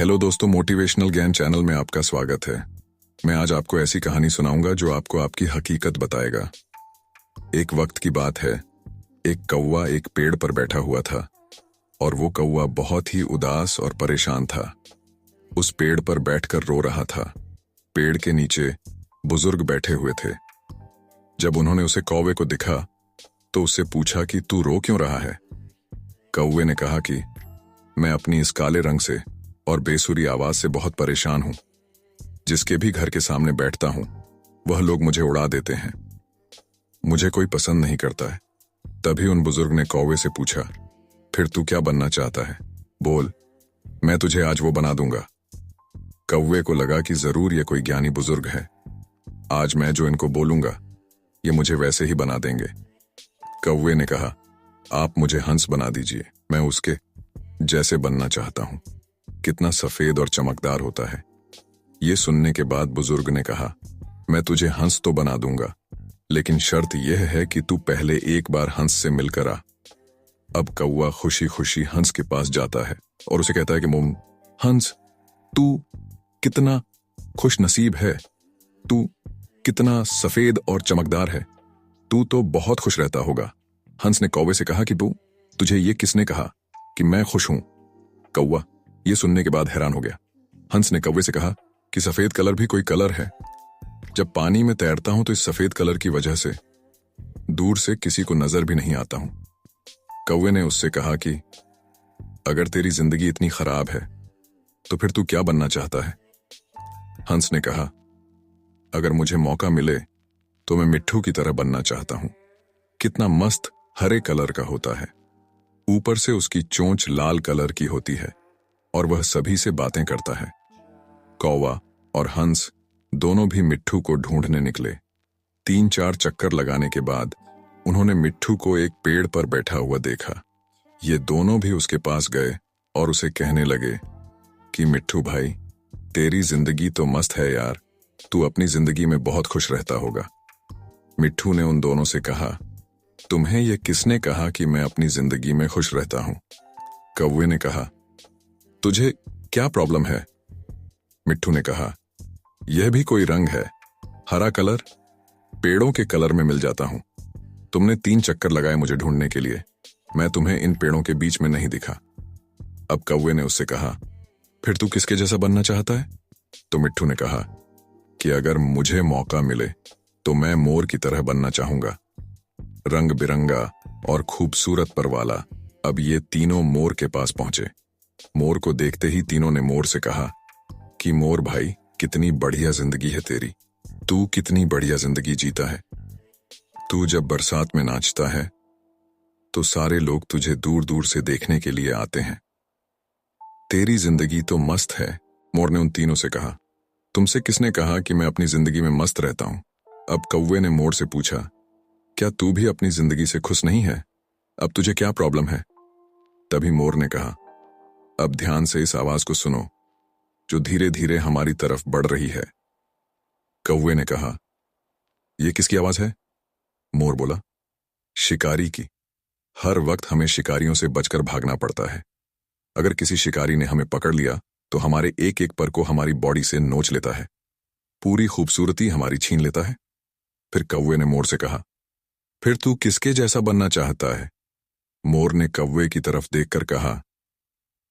Hello दोस्तों, motivational ज्ञान channel में आपका स्वागत है। मैं आज आपको ऐसी कहानी सुनाऊंगा जो आपको आपकी हकीकत बताएगा। एक वक्त की बात है, एक कौवा एक पेड़ पर बैठा हुआ था और वो कौवा बहुत ही उदास और परेशान था। उस पेड़ पर बैठकर रो रहा था। पेड़ के नीचे बुजुर्ग बैठे हुए थे। जब उन्होंने उसे कौवे को दिखा तो उससे पूछा कि तू रो क्यों रहा है। कौवे ने कहा कि मैं अपनी इस काले रंग से और बेसुरी आवाज से बहुत परेशान हूं। जिसके भी घर के सामने बैठता हूं वह लोग मुझे उड़ा देते हैं। मुझे कोई पसंद नहीं करता है। तभी उन बुजुर्ग ने कौवे से पूछा, फिर तू क्या बनना चाहता है? बोल, मैं तुझे आज वो बना दूंगा। कौवे को लगा कि जरूर ये कोई ज्ञानी बुजुर्ग है। आज मैं जो इनको बोलूंगा ये मुझे वैसे ही बना देंगे। कौवे ने कहा, आप मुझे हंस बना दीजिए, मैं उसके जैसे बनना चाहता हूं। कितना सफेद और चमकदार होता है। ये सुनने के बाद बुजुर्ग ने कहा, मैं तुझे हंस तो बना दूंगा, लेकिन शर्त यह है कि तू पहले एक बार हंस से मिलकर आ। अब कौवा खुशी खुशी हंस के पास जाता है और उसे कहता है कि हंस, तू कितना खुश नसीब है, तू कितना सफेद और चमकदार है, तू तो बहुत खुश रहता होगा। हंस ने कौवे से कहा कि तुझे ये किसने कहा कि मैं खुश हूं? कौवा ये सुनने के बाद हैरान हो गया। हंस ने कौवे से कहा कि सफेद कलर भी कोई कलर है। जब पानी में तैरता हूं तो इस सफेद कलर की वजह से दूर से किसी को नजर भी नहीं आता हूं। कौवे ने उससे कहा कि अगर तेरी जिंदगी इतनी खराब है तो फिर तू क्या बनना चाहता है? हंस ने कहा, अगर मुझे मौका मिले तो मैं मिट्ठू की तरह बनना चाहता हूं। कितना मस्त हरे कलर का होता है, ऊपर से उसकी चोंच लाल कलर की होती है और वह सभी से बातें करता है। कौवा और हंस दोनों भी मिट्ठू को ढूंढने निकले। 3-4 चक्कर लगाने के बाद उन्होंने मिट्ठू को एक पेड़ पर बैठा हुआ देखा। ये दोनों भी उसके पास गए और उसे कहने लगे कि मिट्ठू भाई, तेरी जिंदगी तो मस्त है यार, तू अपनी जिंदगी में बहुत खुश रहता होगा। मिट्ठू ने उन दोनों से कहा, तुम्हें यह किसने कहा कि मैं अपनी जिंदगी में खुश रहता हूं? कौवे ने कहा, तुझे क्या प्रॉब्लम है? मिट्ठू ने कहा, यह भी कोई रंग है, हरा कलर पेड़ों के कलर में मिल जाता हूं। तुमने 3 चक्कर लगाए मुझे ढूंढने के लिए, मैं तुम्हें इन पेड़ों के बीच में नहीं दिखा। अब कौवे ने उससे कहा, फिर तू किसके जैसा बनना चाहता है? तो मिट्ठू ने कहा कि अगर मुझे मौका मिले तो मैं मोर की तरह बनना चाहूंगा। रंग बिरंगा और खूबसूरत पर वाला। अब ये तीनों मोर के पास पहुंचे। मोर को देखते ही तीनों ने मोर से कहा कि मोर भाई, कितनी बढ़िया जिंदगी है तेरी, तू कितनी बढ़िया जिंदगी जीता है। तू जब बरसात में नाचता है तो सारे लोग तुझे दूर दूर से देखने के लिए आते हैं। तेरी जिंदगी तो मस्त है। मोर ने उन तीनों से कहा, तुमसे किसने कहा कि मैं अपनी जिंदगी में मस्त रहता हूं? अब कौवे ने मोर से पूछा, क्या तू भी अपनी जिंदगी से खुश नहीं है? अब तुझे क्या प्रॉब्लम है? तभी मोर ने कहा, अब ध्यान से इस आवाज को सुनो जो धीरे धीरे हमारी तरफ बढ़ रही है। कौवे ने कहा, यह किसकी आवाज है? मोर बोला, शिकारी की। हर वक्त हमें शिकारियों से बचकर भागना पड़ता है। अगर किसी शिकारी ने हमें पकड़ लिया तो हमारे एक एक पर को हमारी बॉडी से नोच लेता है, पूरी खूबसूरती हमारी छीन लेता है। फिर कौवे ने मोर से कहा, फिर तू किसके जैसा बनना चाहता है? मोर ने कौवे की तरफ देखकर कहा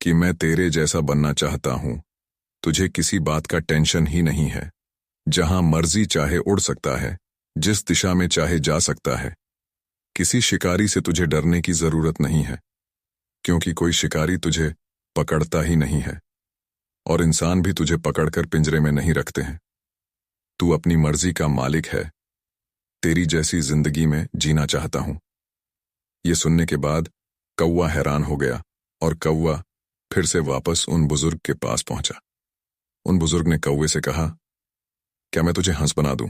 कि मैं तेरे जैसा बनना चाहता हूं। तुझे किसी बात का टेंशन ही नहीं है। जहां मर्जी चाहे उड़ सकता है, जिस दिशा में चाहे जा सकता है। किसी शिकारी से तुझे डरने की जरूरत नहीं है, क्योंकि कोई शिकारी तुझे पकड़ता ही नहीं है और इंसान भी तुझे पकड़कर पिंजरे में नहीं रखते हैं। तू अपनी मर्जी का मालिक है। तेरी जैसी जिंदगी में जीना चाहता हूं। यह सुनने के बाद कौवा हैरान हो गया और कौवा फिर से वापस उन बुजुर्ग के पास पहुंचा। उन बुजुर्ग ने कौवे से कहा, क्या मैं तुझे हंस बना दूं?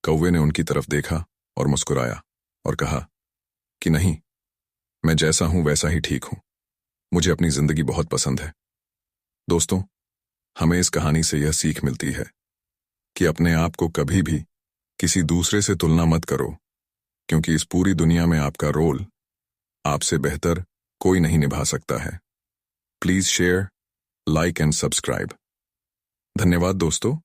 कौवे ने उनकी तरफ देखा और मुस्कुराया और कहा कि नहीं, मैं जैसा हूं वैसा ही ठीक हूं। मुझे अपनी जिंदगी बहुत पसंद है। दोस्तों, हमें इस कहानी से यह सीख मिलती है कि अपने आप को कभी भी किसी दूसरे से तुलना मत करो, क्योंकि इस पूरी दुनिया में आपका रोल आपसे बेहतर कोई नहीं निभा सकता है। Please share like and subscribe. धन्यवाद दोस्तों।